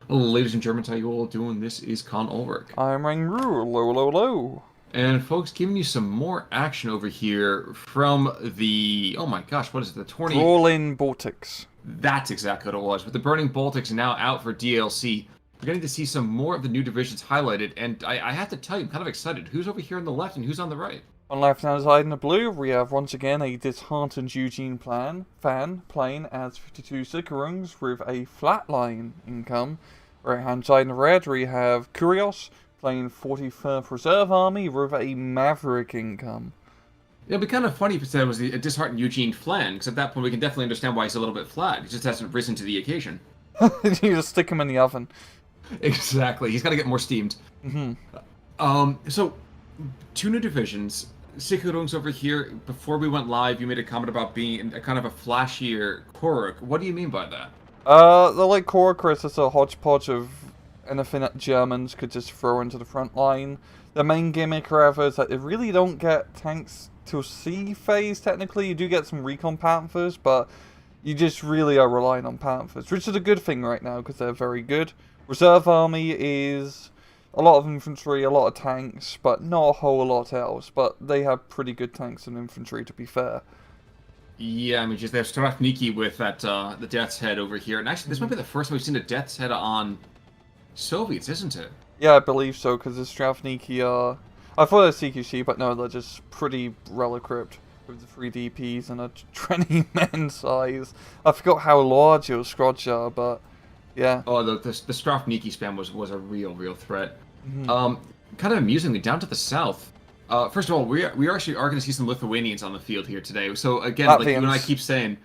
Ladies and gentlemen, how you all doing? This is Con Ulrich. I'm Rangru, low, low, low. And folks, giving you some more action over here from the, oh my gosh, what is it? The Tourney. Brawling Baltics. That's exactly what it was. With the Burning Baltics now out for DLC, we're getting to see some more of the new divisions highlighted. And I have to tell you, I'm kind of excited. Who's over here on the left and who's on the right? On left-hand side in the blue, we have once again a disheartened Eugene fan playing as 52 Sikarungs with a flatline income. Right-hand side in the red, we have Kurios playing 43rd Reserve Army with a Maverick income. It'd be kind of funny if it said it was a disheartened Eugene Flan, because at that point we can definitely understand why he's a little bit flat. He just hasn't risen to the occasion. You just stick him in the oven. Exactly. He's got to get more steamed. So, two new divisions. Sikurungs over here, before we went live, you made a comment about being a kind of a flashier Korok. What do you mean by that? They're like Korok, it's a hodgepodge of anything that Germans could just throw into the front line. The main gimmick, however, is that they really don't get tanks till C phase, technically. You do get some recon Panthers, but you just really are relying on Panthers, which is a good thing right now, because they're very good. Reserve Army is a lot of infantry, a lot of tanks, but not a whole lot else. But they have pretty good tanks and infantry, to be fair. Yeah, I mean, just they have Strafniki with that the Death's Head over here, and actually, this might be the first time we've seen a Death's Head on Soviets, isn't it? Yeah, I believe so, because the Strafniki are... I thought they're CQC, but no, they're just pretty well-equipped with the 3 DPs and a 20 men size. I forgot how large your squads are, but yeah. Oh, the Strafniki spam was a real threat. Kind of amusingly, down to the south. First of all, we actually are going to see some Lithuanians on the field here today. So again, like you and I keep saying,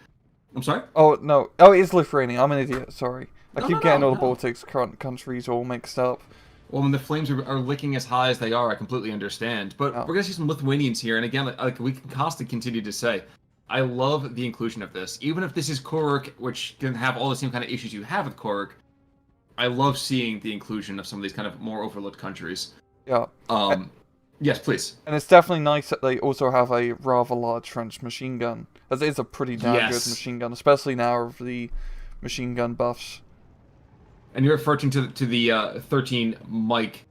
I'm sorry. Oh no, oh it is Lithuania. I'm an idiot. Sorry, I keep getting all the no. Baltics countries all mixed up. Well, when the flames are licking as high as they are, I completely understand. But we're going to see some Lithuanians here, and again, like we can constantly continue to say, I love the inclusion of this. Even if this is Korok, which can have all the same kind of issues you have with Korok, I love seeing the inclusion of some of these kind of more overlooked countries. Yeah. Yes, please. And it's definitely nice that they also have a rather large French machine gun, as it is a pretty damn good machine gun, especially now with the machine gun buffs. And you're referring to the 13 Mike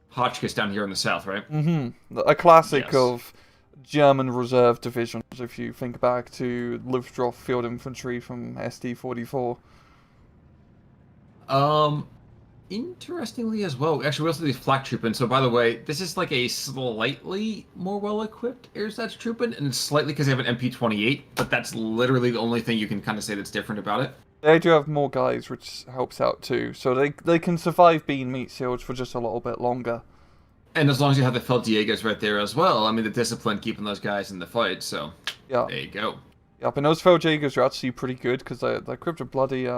Hotchkiss down here in the south, right? A classic of German reserve divisions, if you think back to Luftwaffe Field Infantry from SD-44. Interestingly as well, actually we also have these flak trooping. So by the way, this is like a slightly more well-equipped Ersatz trooping, and it's slightly because they have an MP28, but that's literally the only thing you can kind of say that's different about it. They do have more guys, which helps out too, so they can survive being meat sealed for just a little bit longer. And as long as you have the Feldjägers right there as well, I mean the discipline keeping those guys in the fight, so yeah. There you go. Yep, and those Feldjägers are actually pretty good, because they're equipped with bloody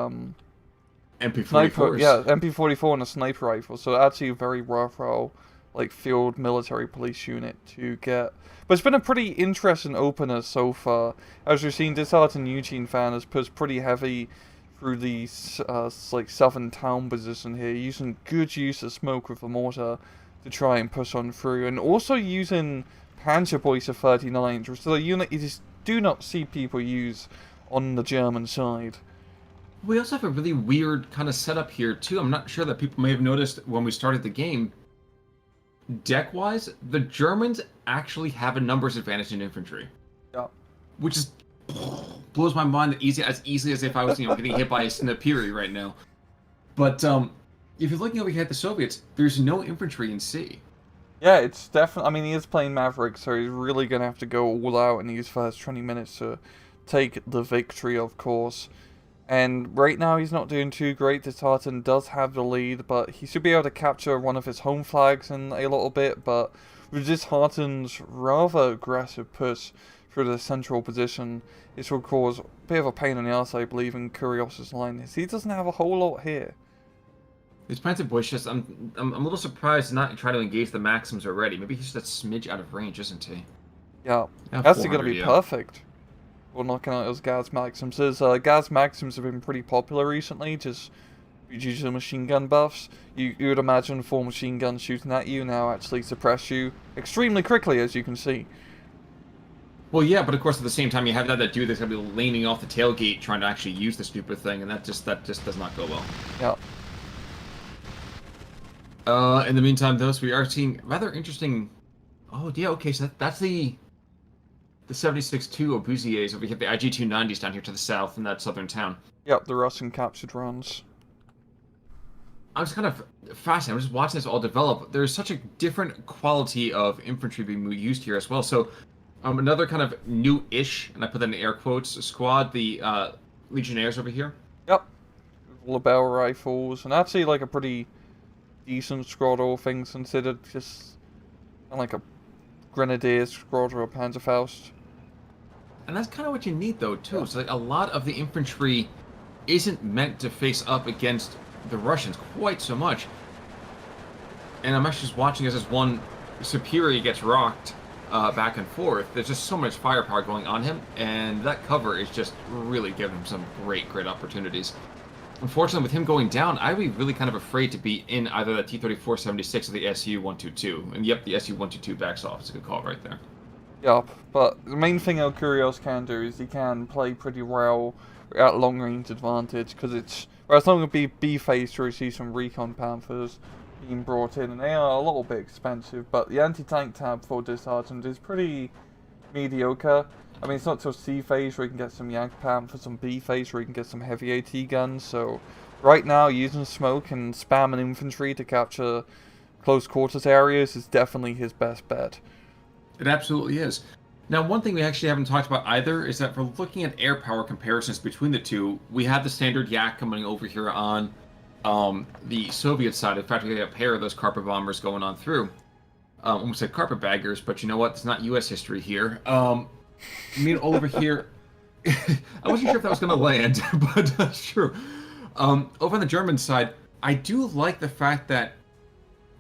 MP44s. Yeah, MP44 and a sniper rifle, so actually a very worthwhile like field military police unit to get. But it's been a pretty interesting opener so far. As you've seen, Disheartened Eugene fan has pushed pretty heavy through the like southern town position here, using good use of smoke with the mortar to try and push on through, and also using Panzerbeute 39s, which is a unit you just do not see people use on the German side. We also have a really weird kind of setup here, too. I'm not sure that people may have noticed when we started the game. Deck-wise, the Germans actually have a numbers advantage in infantry. Yeah. Which is blows my mind as easily as if I was, getting hit by a Snipiri right now. But if you're looking over here at the Soviets, there's no infantry in C. Yeah, it's definitely... I mean, he is playing Maverick, so he's really going to have to go all out in these first 20 minutes to take the victory, of course. And right now he's not doing too great. Disheartened does have the lead, but he should be able to capture one of his home flags in a little bit. But with Disheartened's rather aggressive push through the central position, it will cause a bit of a pain in the arse, I believe, in Kurios' line. He doesn't have a whole lot here. These Panzerbeute, just I'm a little surprised not trying to engage the Maxims already. Maybe he's just a smidge out of range, isn't he? Yeah, that's going to be perfect. Well, knocking out those Gaz Maxims. Gaz Maxims have been pretty popular recently, just due to the machine gun buffs. You would imagine 4 machine guns shooting at you now actually suppress you extremely quickly, as you can see. Well, yeah, but of course at the same time you have that dude that's going to be leaning off the tailgate trying to actually use the stupid thing, and that just does not go well. Yeah. In the meantime, though, so we are seeing rather interesting. Oh, yeah, okay, so that's the 76-2 Obusiers over here, the IG-290s down here to the south in that southern town. Yep, the Russian captured runs. I was kind of fascinated. I'm just watching this all develop. There's such a different quality of infantry being used here as well. So, another kind of new-ish, and I put that in air quotes, squad, the Legionnaires over here. Yep, lapel rifles, and actually like a pretty decent squad, all things considered. Just kind of like a Grenadier squad or a Panzerfaust. And that's kind of what you need, though, too. Yeah. So, like, a lot of the infantry isn't meant to face up against the Russians quite so much. And I'm actually just watching as this one Superior gets rocked back and forth. There's just so much firepower going on him, and that cover is just really giving him some great opportunities. Unfortunately, with him going down, I'd be really kind of afraid to be in either the T-34-76 or the Su-122. And yep, the Su-122 backs off. It's a good call right there. Yup, but the main thing El Kurios can do is he can play pretty well at long range advantage, because it's, well, it's not going to be B-phase where you see some recon Panthers being brought in, and they are a little bit expensive, but the anti-tank tab for Disheartenened is pretty mediocre. I mean, it's not till C-phase where you can get some Jagdpan, for some B-phase where you can get some heavy AT guns, so right now using smoke and spamming infantry to capture close quarters areas is definitely his best bet. It absolutely is. Now, one thing we actually haven't talked about either is that for looking at air power comparisons between the two, we have the standard Yak coming over here on the Soviet side. In fact, we got a pair of those carpet bombers going on through. Almost said carpetbaggers, but you know what? It's not U.S. history here. Over here, I wasn't sure if that was going to land, but that's true. Over on the German side, I do like the fact that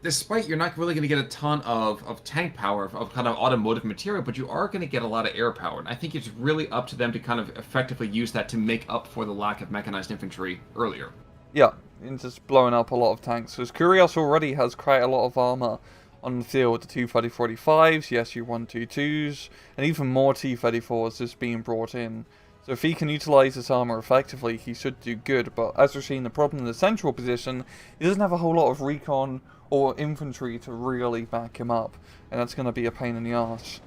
despite you're not really going to get a ton of tank power, of kind of automotive material, but you are going to get a lot of air power. And I think it's really up to them to kind of effectively use that to make up for the lack of mechanized infantry earlier. Yeah, and just blowing up a lot of tanks. Because Kurios already has quite a lot of armor on the field, the T-3045s, the Su-122s, and even more T-34s just being brought in. So if he can utilize this armor effectively, he should do good. But as we're seeing, the problem in the central position, he doesn't have a whole lot of recon or infantry to really back him up, and that's going to be a pain in the arse.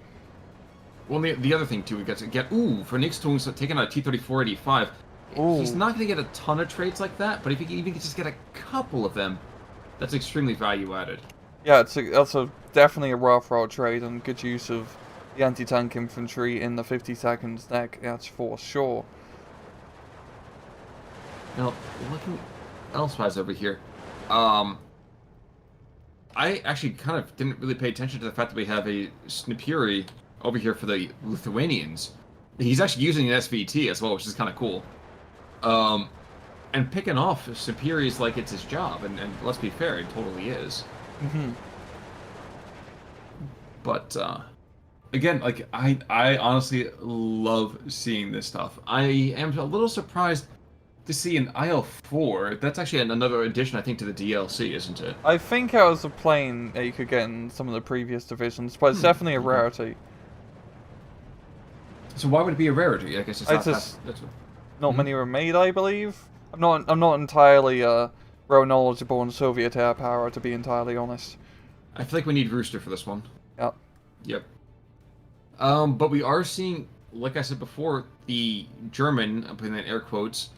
Well, the other thing too, we got to get for Nixton's taking out a T-3485. He's not going to get a ton of trades like that, but if he can even just get a couple of them, that's extremely value added. Yeah, that's definitely a worthwhile trade and good use of the anti-tank infantry in the 50 seconds deck. That's for sure. Now, looking elsewise over here, I actually kind of didn't really pay attention to the fact that we have a Snipuri over here for the Lithuanians. He's actually using an SVT as well, which is kind of cool. And picking off Snipuri is like it's his job, and let's be fair, it totally is. Mm-hmm. But, again, like, I honestly love seeing this stuff. I am a little surprised to see an IL-4. That's actually another addition, I think, to the DLC, isn't it? I think it was a plane that you could get in some of the previous divisions, but it's definitely a rarity. So why would it be a rarity? I guess it's not many were made, I believe. I'm not entirely well knowledgeable in Soviet air power, to be entirely honest. I feel like we need Rooster for this one. Yep. Yep. But we are seeing, like I said before, the German, I'm putting that in air quotes,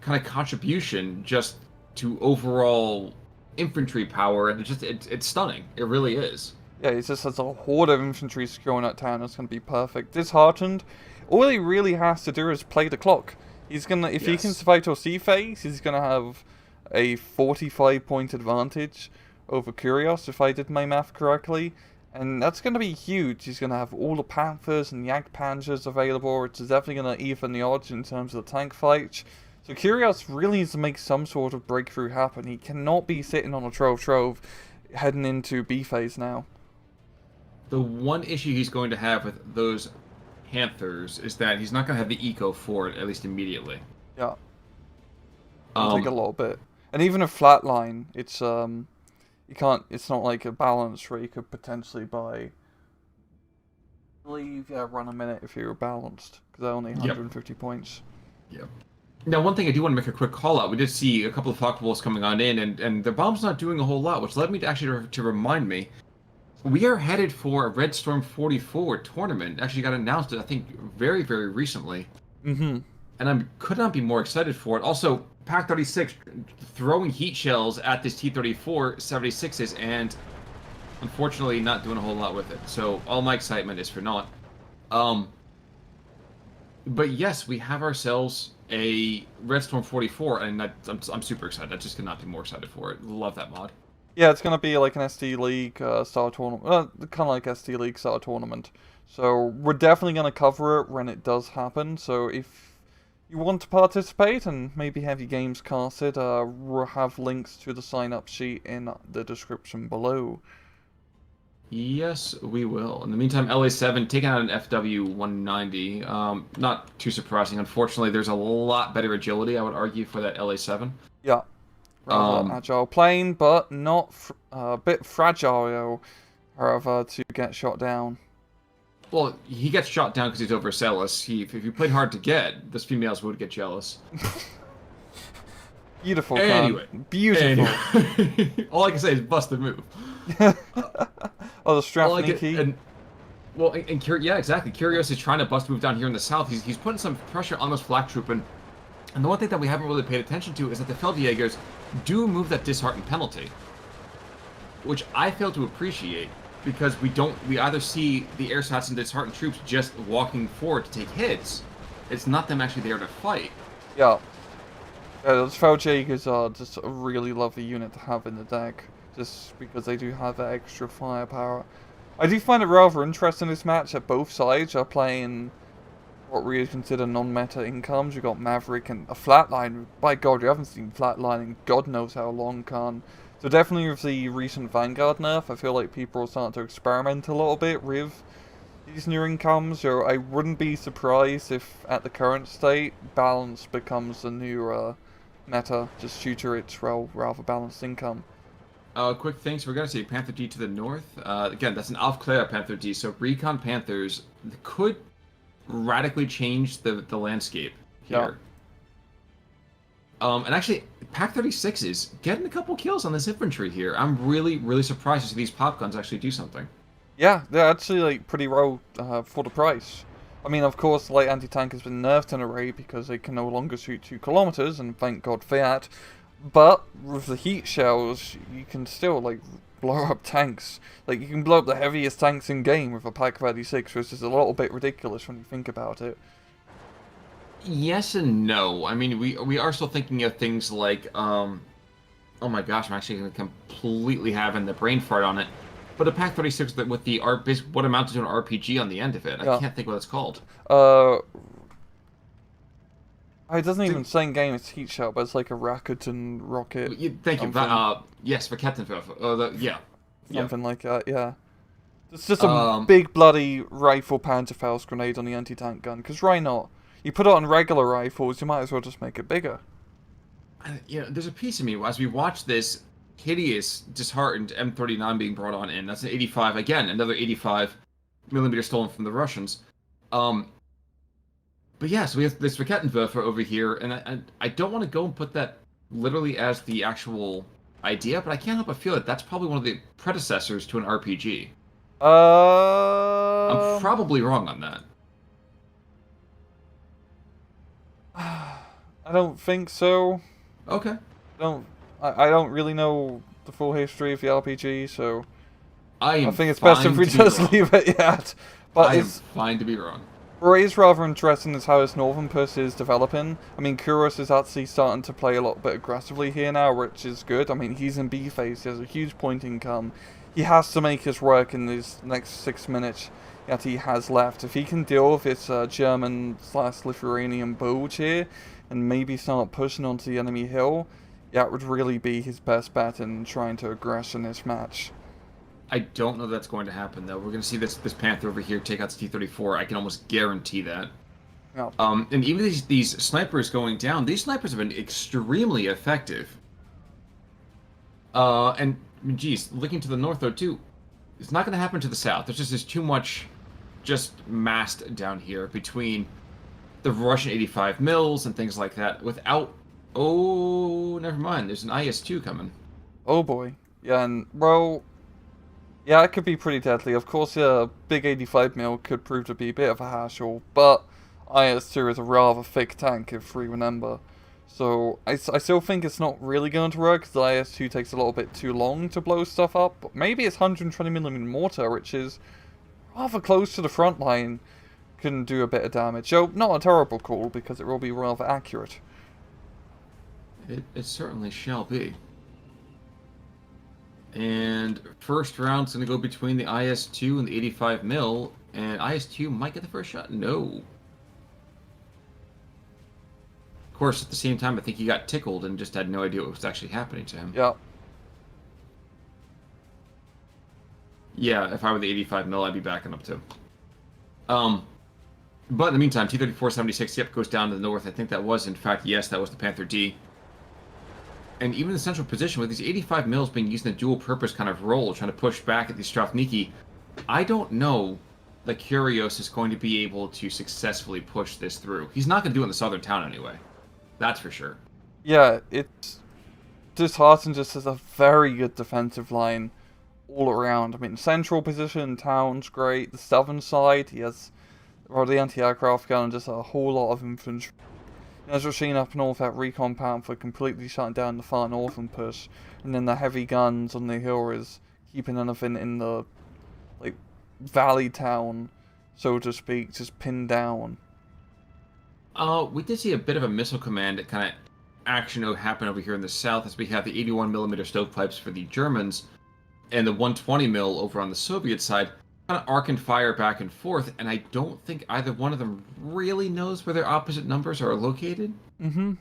kind of contribution just to overall infantry power, and it's stunning. It really is. Yeah, he just has a horde of infantry securing that town. It's going to be perfect. Disheartened, all he really has to do is play the clock. He's gonna, if he can survive till C phase, he's gonna have a 45-point advantage over Kurios, if I did my math correctly. And that's going to be huge. He's going to have all the Panthers and Jagdpanzers available. It's definitely going to even the odds in terms of the tank fight. So Kurios really needs to make some sort of breakthrough happen. He cannot be sitting on a trove heading into B phase now. The one issue he's going to have with those Panthers is that he's not going to have the eco for it, at least immediately. Yeah. It'll take a little bit. And even a flatline, it's you can't, it's not like a balance where you could potentially buy, I believe, run a minute if you were balanced, because they're only 150 points. Yep. Now, one thing I do want to make a quick call out. We did see a couple of Fog Wolves coming on in, and the bomb's not doing a whole lot, which led me to actually to remind me we are headed for a Red Storm 44 tournament. Actually got announced, I think, very, very recently. Mm-hmm. And I could not be more excited for it. Also, Pack 36 throwing heat shells at this T-34 76s, and unfortunately not doing a whole lot with it. So all my excitement is for naught. But yes, we have ourselves a Red Storm 44, and I'm super excited. I just could not be more excited for it. Love that mod. Yeah, it's gonna be like an SD League style tournament, kind of like SD League style tournament. So we're definitely gonna cover it when it does happen. So if you want to participate and maybe have your games casted, we'll have links to the sign-up sheet in the description below. Yes, we will. In the meantime, LA7 taking out an FW 190. Not too surprising. Unfortunately, there's a lot better agility, I would argue, for that LA7. Yeah. Rather agile plane, but not a bit fragile, however, to get shot down. Well, he gets shot down because he's overzealous. If you played hard to get, those females would get jealous. Beautiful. Anyway. Beautiful. Anyway. All I can say is bust the move. Oh, the Strathney key. Yeah, exactly. Kurios is trying to bust a move down here in the south. He's putting some pressure on those flak trooping. And the one thing that we haven't really paid attention to is that the Feldjägers do move that disheartened penalty, which I fail to appreciate because we either see the airsats and disheartened troops just walking forward to take hits. It's not them actually there to fight. Yeah. Those Feldjägers are just a really lovely unit to have in the deck, just because they do have that extra firepower. I do find it rather interesting this match that both sides are playing what we would consider non-meta incomes. You've got Maverick and a Flatline. By God, we haven't seen Flatline in God knows how long, Khan. So definitely with the recent Vanguard nerf, I feel like people are starting to experiment a little bit with these new incomes. So I wouldn't be surprised if, at the current state, balance becomes the new meta, just due to its rather balanced income. Quick things. We're going to see Panther D to the north. Again, that's an Aufklär Panther D, so Recon Panthers could radically change the landscape here. Yeah. And actually, Pack 36 is getting a couple kills on this infantry here. I'm really, really surprised to see these pop guns actually do something. Yeah, they're actually like pretty low for the price. I mean, of course, light anti-tank has been nerfed in a raid because they can no longer shoot 2 kilometers, and thank God for that. But with the heat shells, you can still like blow up tanks. Like, you can blow up the heaviest tanks in game with a Pack 36, which is a little bit ridiculous when you think about it. Yes and no. I mean, we are still thinking of things like, oh my gosh, I'm actually going to completely having the brain fart on it. But a Pack 36 with the what amounted to an RPG on the end of it. I can't think what it's called. It doesn't even say in game it's heat shell, but it's like a Rakuten rocket. Thank you. Yes, for Captain yeah. Something like that, yeah. It's just a big bloody rifle Panzerfaust grenade on the anti-tank gun, because why not? You put it on regular rifles, you might as well just make it bigger. There's a piece of me, as we watch this hideous, disheartened M39 being brought on in. That's an 85, again, another 85 millimeter stolen from the Russians. But yeah, so we have this Rakettenwerfer over here, and I don't want to go and put that literally as the actual idea, but I can't help but feel that that's probably one of the predecessors to an RPG. I'm probably wrong on that. I don't think so. Okay. I don't really know the full history of the RPG, so I think it's best if we just leave it at. But I am fine to be wrong. What is rather interesting is how this northern push is developing. I mean, Kurios is actually starting to play a little bit aggressively here now, which is good. I mean, he's in B phase, he has a huge point income. He has to make his work in these next 6 minutes that he has left. If he can deal with this German/Lithuanian bulge here, and maybe start pushing onto the enemy hill, that would really be his best bet in trying to aggress in this match. I don't know that's going to happen, though. We're going to see this Panther over here take out the T-34. I can almost guarantee that. Yeah. And even these snipers going down, these snipers have been extremely effective. And, geez, looking to the north, though, too, it's not going to happen to the south. There's too much just massed down here between the Russian 85 mils and things like that without... Oh, never mind. There's an IS-2 coming. Oh boy. Yeah, and, well... Yeah, it could be pretty deadly. Of course, yeah, big 85 mil could prove to be a bit of a hassle, but IS-2 is a rather thick tank, if we remember. So, I still think it's not really going to work, because the IS-2 takes a little bit too long to blow stuff up. But maybe its 120mm mortar, which is rather close to the front line, can do a bit of damage. So, not a terrible call, because it will be rather accurate. It certainly shall be. And first round's going to go between the IS-2 and the 85 mil, and IS-2 might get the first shot. No. Of course, at the same time, I think he got tickled and just had no idea what was actually happening to him. Yeah. Yeah, if I were the 85 mil, I'd be backing up too. But in the meantime, T-34-76, yep, goes down to the north. I think that was, in fact, yes, that was the Panther D. And even in the central position, with these 85 mils being used in a dual-purpose kind of role, trying to push back at these Strafniki, I don't know that Kurios is going to be able to successfully push this through. He's not going to do it in the southern town anyway. That's for sure. Yeah, it's... Disheartenened just has a very good defensive line all around. I mean, central position, town's great. The southern side, he has the anti-aircraft gun and just a whole lot of infantry. As we're seeing up north, that Recon Panther completely shutting down the far northern push, and then the heavy guns on the hill is keeping anything in the, like, valley town, so to speak, just pinned down. We did see a bit of a missile command kind of action happen over here in the south, as we have the 81mm stovepipes for the Germans, and the 120mm over on the Soviet side, kind of arc and fire back and forth, and I don't think either one of them really knows where their opposite numbers are located. Mm-hmm.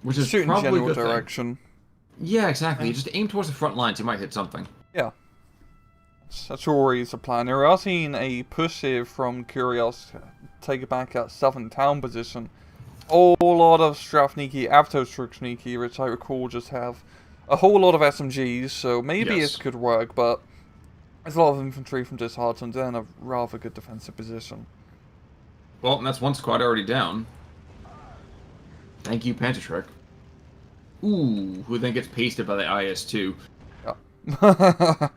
Which is shooting probably general a good direction. Thing. Yeah, exactly. You just aim towards the front lines, you might hit something. Yeah. That's always the plan. We are seeing a push here from Kurios to take it back at southern town position. A whole lot of Strafniki, Avtostruksniki, which I recall just have a whole lot of SMGs, so maybe Yes. it could work, but there's a lot of infantry from Disheartenened and a rather good defensive position. Well, and that's one squad already down. Thank you, Panzerschreck. Ooh, who then gets pasted by the IS-2. Yeah.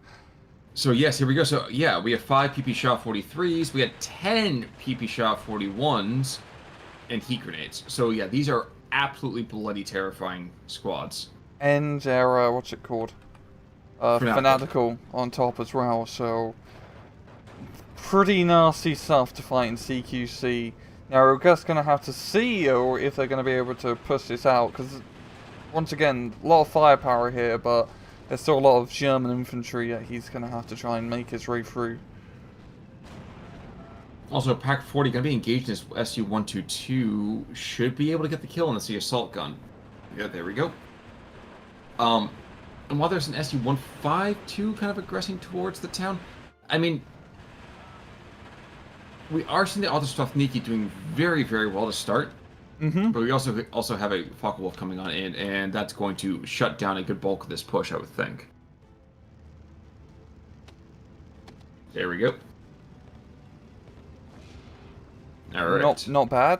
So yes, here we go. So yeah, we have 5 PP Shot 43s, we had 10 PP Shot 41s, and heat grenades. So yeah, these are absolutely bloody terrifying squads. And their, what's it called? Fanatical on top as well, so pretty nasty stuff to fight in CQC. Now we're just going to have to see if they're going to be able to push this out, because once again, a lot of firepower here, but there's still a lot of German infantry that he's going to have to try and make his way through. Also, Pack 40 going to be engaged in this SU-122, should be able to get the kill on the assault gun. Yeah, there we go. And while there's an SU-152 kind of aggressing towards the town, I mean, we are seeing the Autostrafniki doing very, very well to start. Mm-hmm. But we also have a Focke-Wulf coming on in, and that's going to shut down a good bulk of this push, I would think. There we go. All right. Not bad.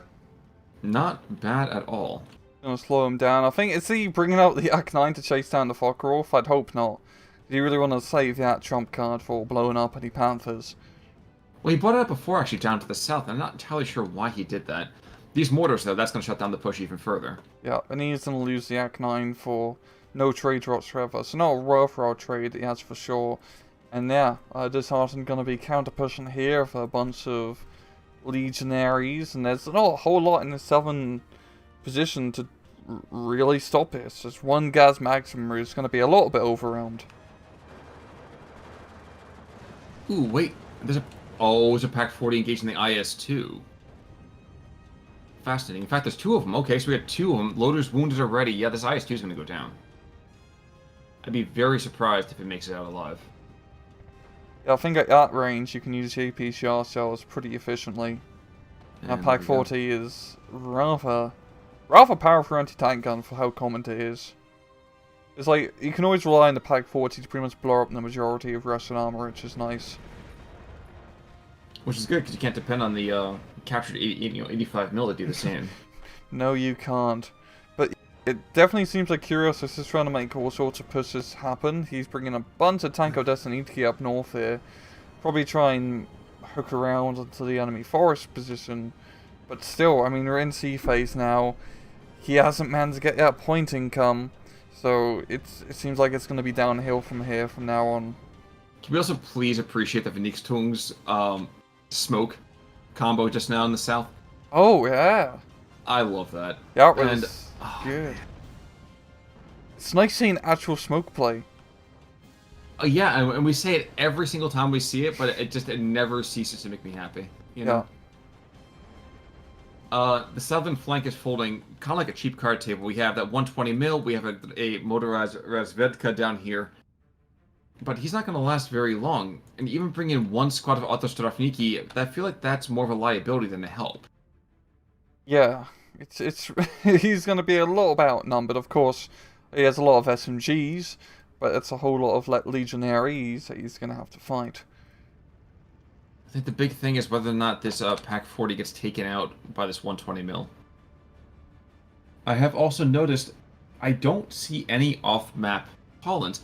Not bad at all. Gonna slow him down. I think, is he bringing out the Ak-9 to chase down the Focke-Wulf? I'd hope not. Do you really want to save that trump card for blowing up any Panthers? Well, he brought it up before, actually, down to the south. I'm not entirely sure why he did that. These mortars, though, that's going to shut down the push even further. Yeah, and he's going to lose the Ak-9 for no trade whatsoever. So not a worthwhile trade, that's for sure. And yeah, Disheartenened going to be counter-pushing here for a bunch of legionaries. And there's not a whole lot in the southern position to really stop it. It's just one gas maximum is going to be a little bit overwhelmed. Ooh, wait. There's a Pack 40 engaging the IS-2. Fascinating. In fact, there's 2 of them. Okay, so we had 2 of them. Loader's wounded already. Yeah, this IS-2 is going to go down. I'd be very surprised if it makes it out alive. Yeah, I think at that range you can use APCR cells pretty efficiently. And Pack 40 is rather powerful anti-tank gun for how common it is. It's like, you can always rely on the Pack 40 to pretty much blow up the majority of Russian armor, which is nice. Which is good because you can't depend on the captured 85 mil to do the same. No, you can't. But it definitely seems like Kurios is just trying to make all sorts of pushes happen. He's bringing a bunch of Tanko Destiny up north here. Probably try and hook around into the enemy forest position. But still, I mean, we're in sea phase now. He hasn't managed to get that point income. So it seems like it's going to be downhill from here from now on. Can we also please appreciate the Vernichtung's smoke combo just now in the south? Oh, yeah. I love that. That was good. It's nice seeing actual smoke play. Yeah, and we say it every single time we see it, but it never ceases to make me happy. You know? The southern flank is folding kind of like a cheap card table. We have that 120 mil. We have a motorized Razvedka down here. But he's not going to last very long. And even bringing in one squad of Autostrafniki, I feel like that's more of a liability than a help. Yeah, it's he's going to be a little bit outnumbered. Of course, he has a lot of SMGs, but it's a whole lot of legionaries that he's going to have to fight. I think the big thing is whether or not this Pack 40 gets taken out by this 120 mil. I have also noticed I don't see any off-map Hollands.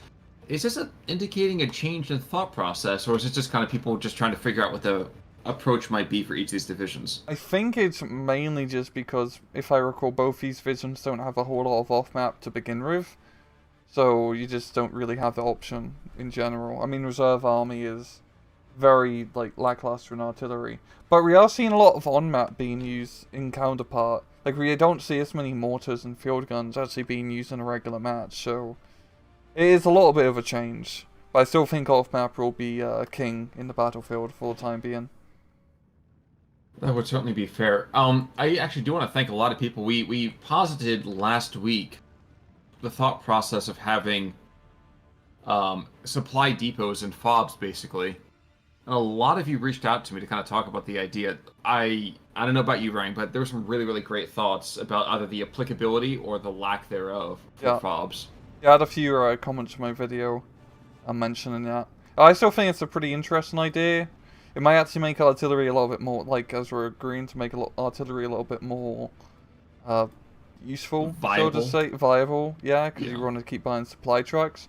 Is this indicating a change in thought process, or is it just kind of people just trying to figure out what the approach might be for each of these divisions? I think it's mainly just because, if I recall, both these divisions don't have a whole lot of off-map to begin with. So you just don't really have the option in general. I mean, Reserve Army is very lackluster in artillery. But we are seeing a lot of on-map being used in counterpart. Like, we don't see as many mortars and field guns actually being used in a regular match, so it is a little bit of a change. But I still think off-map will be king in the battlefield for the time being. That would certainly be fair. I actually do want to thank a lot of people. We posited last week the thought process of having supply depots and FOBs, basically. And a lot of you reached out to me to kind of talk about the idea. I don't know about you, Ryan, but there were some really, really great thoughts about either the applicability or the lack thereof for FOBs. Yeah, I had a few comments on my video mentioning that. I still think it's a pretty interesting idea. It might actually make artillery a little bit more, as we're agreeing to make artillery a little bit more useful, viable. So to say. Viable, yeah, because you want to keep buying supply trucks.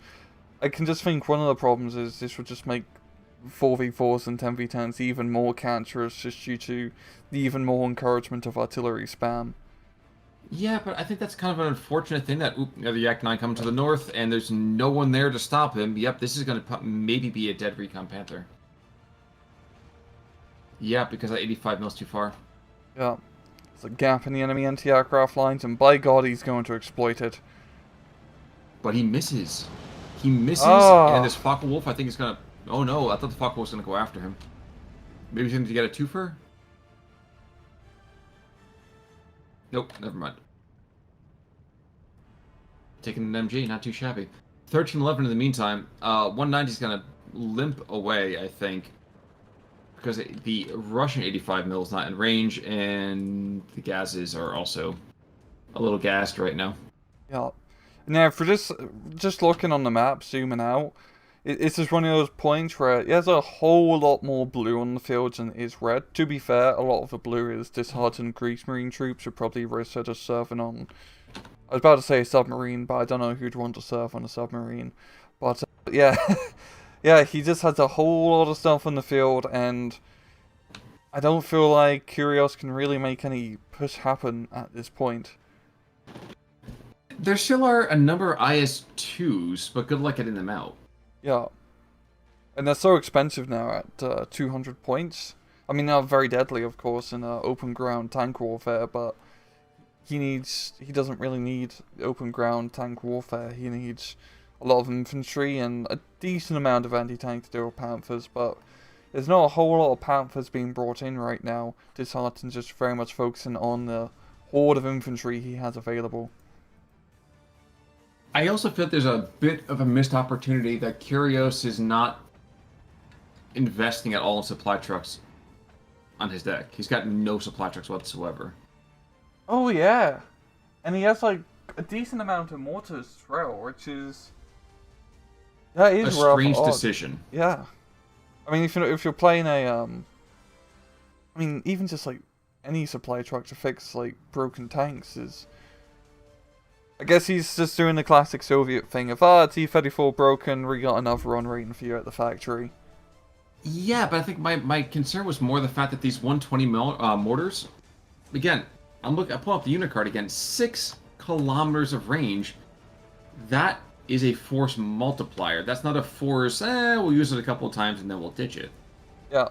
I can just think one of the problems is this would just make 4v4s and 10v10s even more cancerous just due to the even more encouragement of artillery spam. Yeah, but I think that's kind of an unfortunate thing that the Yak 9 coming to the north and there's no one there to stop him. Yep, this is going to maybe be a dead Recon Panther. Yeah, because that 85 mil's too far. Yeah. There's a gap in the enemy anti-aircraft lines, and by God, he's going to exploit it. But he misses. He misses, and this Focke-Wulf, I think, is going to... Oh no, I thought the Focke-Wulf was going to go after him. Maybe he's going to get a twofer? Nope, never mind. Taking an MG, not too shabby. 1311 in the meantime. 190 is going to limp away, I think. Because the Russian 85 mil is not in range, and the gases are also a little gassed right now. Yeah. Now, for just looking on the map, zooming out, it's just one of those points where there's a whole lot more blue on the fields than is red. To be fair, a lot of the blue is disheartened Greek Marine troops who probably risk just serving on... I was about to say a submarine, but I don't know who'd want to serve on a submarine. But, yeah... Yeah, he just has a whole lot of stuff on the field, and I don't feel like Kurios can really make any push happen at this point. There still are a number of IS-2s, but good luck getting them out. Yeah. And they're so expensive now at 200 points. I mean, they're very deadly, of course, in open ground tank warfare, but he doesn't really need open ground tank warfare. He needs a lot of infantry and a decent amount of anti-tank to deal with Panthers, but there's not a whole lot of Panthers being brought in right now. Disheartened's just very much focusing on the horde of infantry he has available. I also feel there's a bit of a missed opportunity that Kurios is not investing at all in supply trucks on his deck. He's got no supply trucks whatsoever. Oh yeah, and he has a decent amount of mortars as well, which is... That is a strange decision. Yeah. I mean, if you're playing a I mean, even just like any supply truck to fix like broken tanks is. I guess he's just doing the classic Soviet thing of T-34 broken, we got another run rating for you at the factory. Yeah, but I think my concern was more the fact that these 120 mil mortars, again, I pull up the unit card again, 6 kilometers of range. That is a force multiplier. That's not a force, we'll use it a couple of times and then we'll ditch it. Yeah.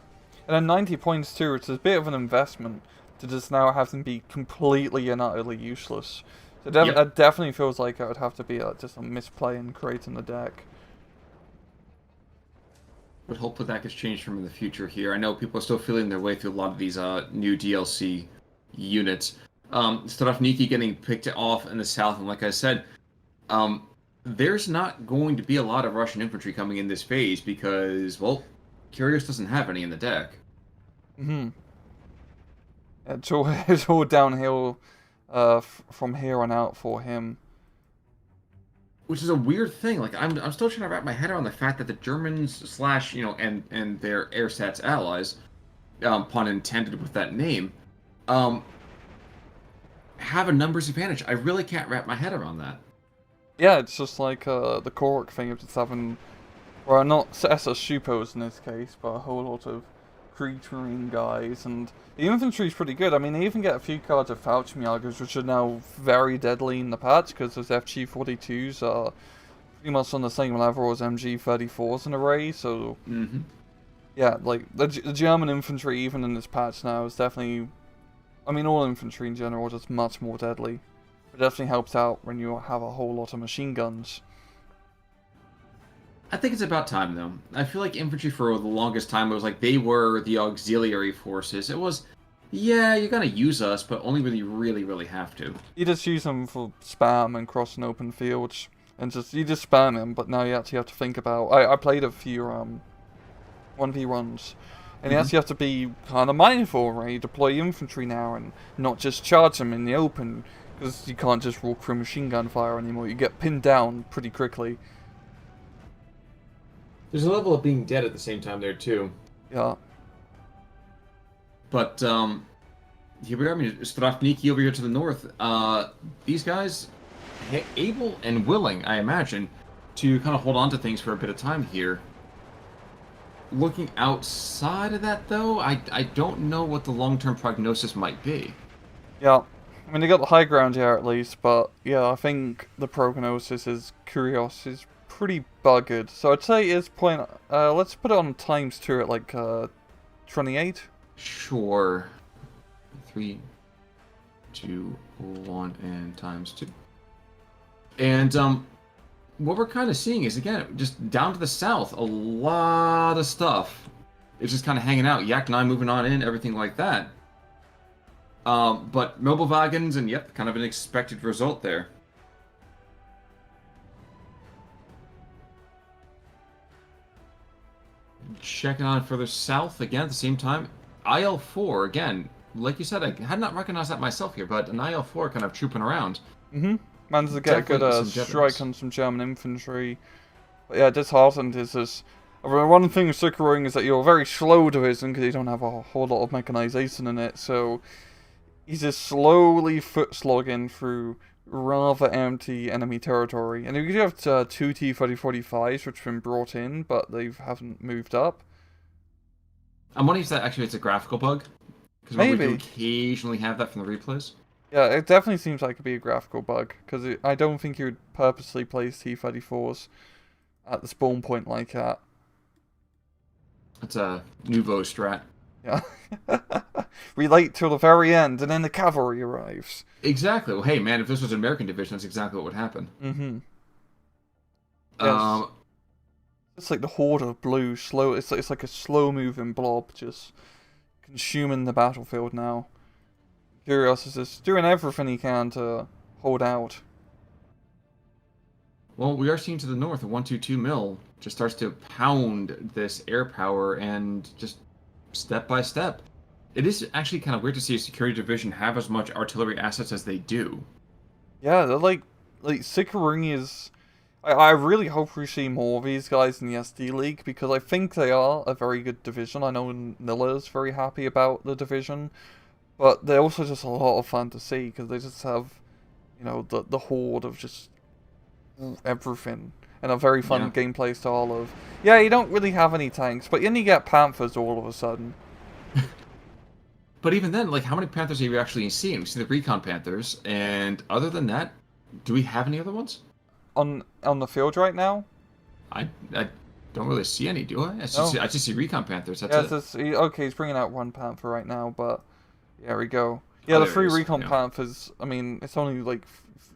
And then 90 points too, it's a bit of an investment to just now have them be completely and utterly useless. So that definitely feels like it would have to be just a misplay in creating the deck. But hopefully that gets changed from in the future here. I know people are still feeling their way through a lot of these new DLC units. Strafniki getting picked off in the south, and like I said, there's not going to be a lot of Russian infantry coming in this phase because, well, Kurios doesn't have any in the deck. It's all downhill from here on out for him. Which is a weird thing. Like I'm still trying to wrap my head around the fact that the Germans / and their ersatz allies, pun intended with that name, have a numbers advantage. I really can't wrap my head around that. Yeah, it's just like the Korok thing of just having, well, not SS Shupos in this case, but a whole lot of Marine guys, and the infantry's pretty good. I mean, they even get a few cards of Fauchmiagers, which are now very deadly in the patch, because those FG-42s are pretty much on the same level as MG-34s in array, so... Yeah, like, the German infantry, even in this patch now, is definitely... I mean, all infantry in general is just much more deadly. It definitely helps out when you have a whole lot of machine guns. I think it's about time, though. I feel like infantry for the longest time, it was like they were the auxiliary forces. It was, yeah, you're going to use us, but only when you really, really have to. You just use them for spam and crossing open fields, and you just spam them, but now you actually have to think about... I played a few 1v runs, and you actually have to be kind of mindful, right? You deploy infantry now, and not just charge them in the open, because you can't just walk through machine gun fire anymore. You get pinned down pretty quickly. There's a level of being dead at the same time there, too. Yeah. But, here we are. I mean, Strafniki over here to the north. These guys, able and willing, I imagine, to kind of hold on to things for a bit of time here. Looking outside of that, though, I don't know what the long-term prognosis might be. Yeah. I mean, they got the high ground here at least, but yeah, I think the prognosis is Kurios is pretty buggered. So I'd say it's point. Let's put it on ×2 at like 28. Sure. 3, 2, 1, and ×2. And what we're kind of seeing is, again, just down to the south, a lot of stuff. It's just kind of hanging out. Yak 9 moving on in, everything like that. But mobile wagons, and yep, kind of an expected result there. Checking on further south again at the same time. IL-4, again, like you said, I had not recognized that myself here, but an IL-4 kind of trooping around. Managed to get a good strike on some German infantry. But yeah, Disheartened is this... One thing with Succoring is that you're very slow division because you don't have a whole lot of mechanization in it, so he's just slowly foot slogging through rather empty enemy territory. And you do have 2 T-3045s which have been brought in, but they haven't moved up. I'm wondering if that actually it's a graphical bug. Because we do occasionally have that from the replays. Yeah, it definitely seems like it could be a graphical bug, because I don't think you would purposely place T-34s at the spawn point like that. It's a nouveau strat. Yeah. We wait till the very end, and then the cavalry arrives. Exactly. Well, hey, man, if this was an American division, that's exactly what would happen. Yes. It's like the horde of blue, slow. It's like a slow-moving blob, just consuming the battlefield now. Kurios is just doing everything he can to hold out. Well, we are seeing to the north, a 122 mil just starts to pound this air power, and just step by step. It is actually kind of weird to see a security division have as much artillery assets as they do. Yeah, they're like Sikarung is... I really hope we see more of these guys in the SD League because I think they are a very good division. I know Nilla's very happy about the division, but they're also just a lot of fun to see because they just have, you know, the horde of just everything and a very fun gameplay style of, yeah, you don't really have any tanks, but then you get Panthers all of a sudden. But even then, like, how many Panthers have you actually seen? We've seen the Recon Panthers, and other than that, do we have any other ones? On the field right now? I don't really see any, do I? I just see Recon Panthers, that's it. Okay, he's bringing out one Panther right now, but there we go. Yeah, the 3 Recon Panthers, I mean, it's only like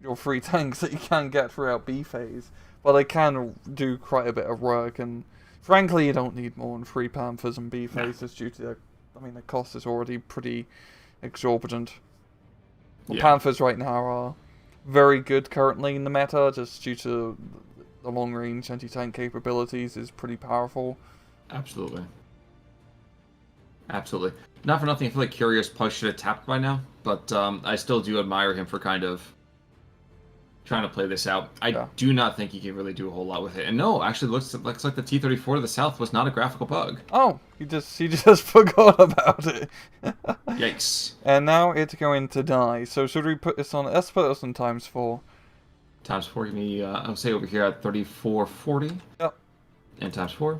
your 3 tanks that you can get throughout B phase, but they can do quite a bit of work, and frankly, you don't need more than 3 Panthers in B phase just due to the, I mean, the cost is already pretty exorbitant. Well, Panthers right now are very good currently in the meta, just due to the long-range anti-tank capabilities is pretty powerful. Absolutely. Absolutely. Not for nothing, I feel like Kurios probably should have tapped by now, but I still do admire him for kind of trying to play this out. I do not think he can really do a whole lot with it. And no, actually looks like the T-34 to the south was not a graphical bug. Oh, he just forgot about it. Yikes. And now it's going to die. So should we put this on, let's put this on ×4. ×4, give me, I'll say over here at 3440. Yep. And ×4.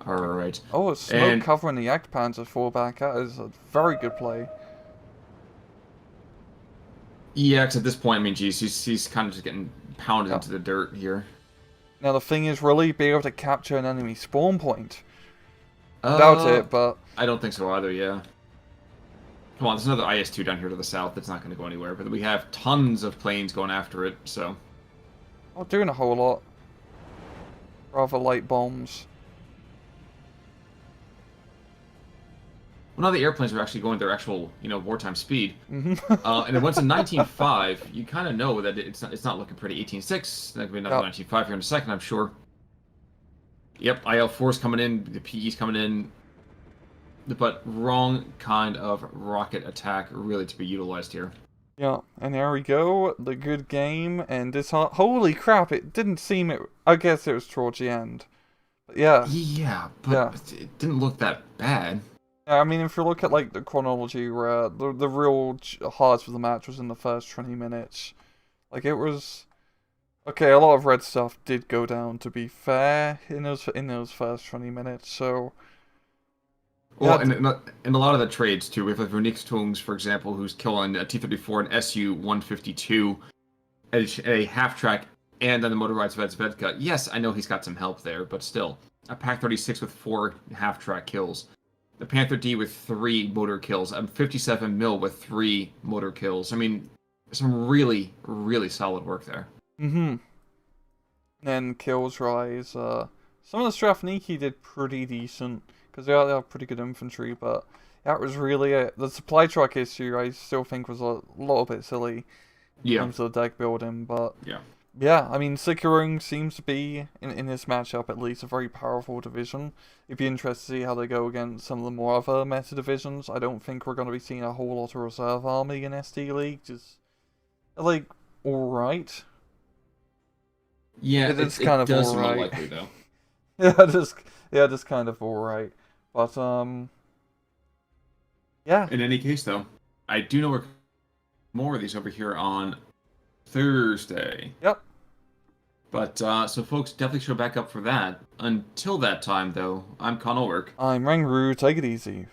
Alright. Oh, it's smoke covering the Jagdpanzer fallback. That is a very good play. Yeah, because at this point, I mean, geez, he's kind of just getting pounded into the dirt here. Now the thing is, really be able to capture an enemy spawn point. Doubt it, but I don't think so either. Yeah. Come on, there's another IS-2 down here to the south. That's not going to go anywhere. But we have tons of planes going after it. So. Oh, doing a whole lot. Rather light bombs. Well, now the airplanes are actually going their actual, wartime speed. And then once in 19.5, you kind of know that it's not looking pretty. 18.6, there's going to be another 19.5 here in a second, I'm sure. Yep, IL-4's coming in, the PE's coming in. But wrong kind of rocket attack really to be utilized here. Yeah, and there we go, the good game, and this, holy crap, it didn't seem, I guess it was towards the end. But yeah. Yeah, but it didn't look that bad. I mean, if you look at like the chronology, where the real heart of the match was in the first 20 minutes, like it was okay. A lot of red stuff did go down, to be fair, in those first 20 minutes. So, well, and a lot of the trades too. We have like Runix Tungs, for example, who's killing a T-34 and Su-152 at a half track, and on the motorized Zvezka. Yes, I know he's got some help there, but still, a Pak-36 with 4 half track kills. The Panther D with 3 motor kills. 57 mil with 3 motor kills. I mean, some really, really solid work there. And kills rise. Some of the Strafniki did pretty decent, because they have pretty good infantry, but that was really it. The supply truck issue, I still think, was a little bit silly in terms of the deck building, but yeah, I mean, Signup seems to be, in this matchup at least, a very powerful division. It'd be interesting to see how they go against some of the more other meta divisions. I don't think we're going to be seeing a whole lot of reserve army in SD League. Just, like, alright. Yeah, it's kind of does alright. seem unlikely, though. just kind of alright. But, yeah. In any case, though, I do know we're more of these over here on Thursday. Yep. But, so folks, definitely show back up for that. Until that time, though, I'm Con Ulrich. I'm Rangru. Take it easy.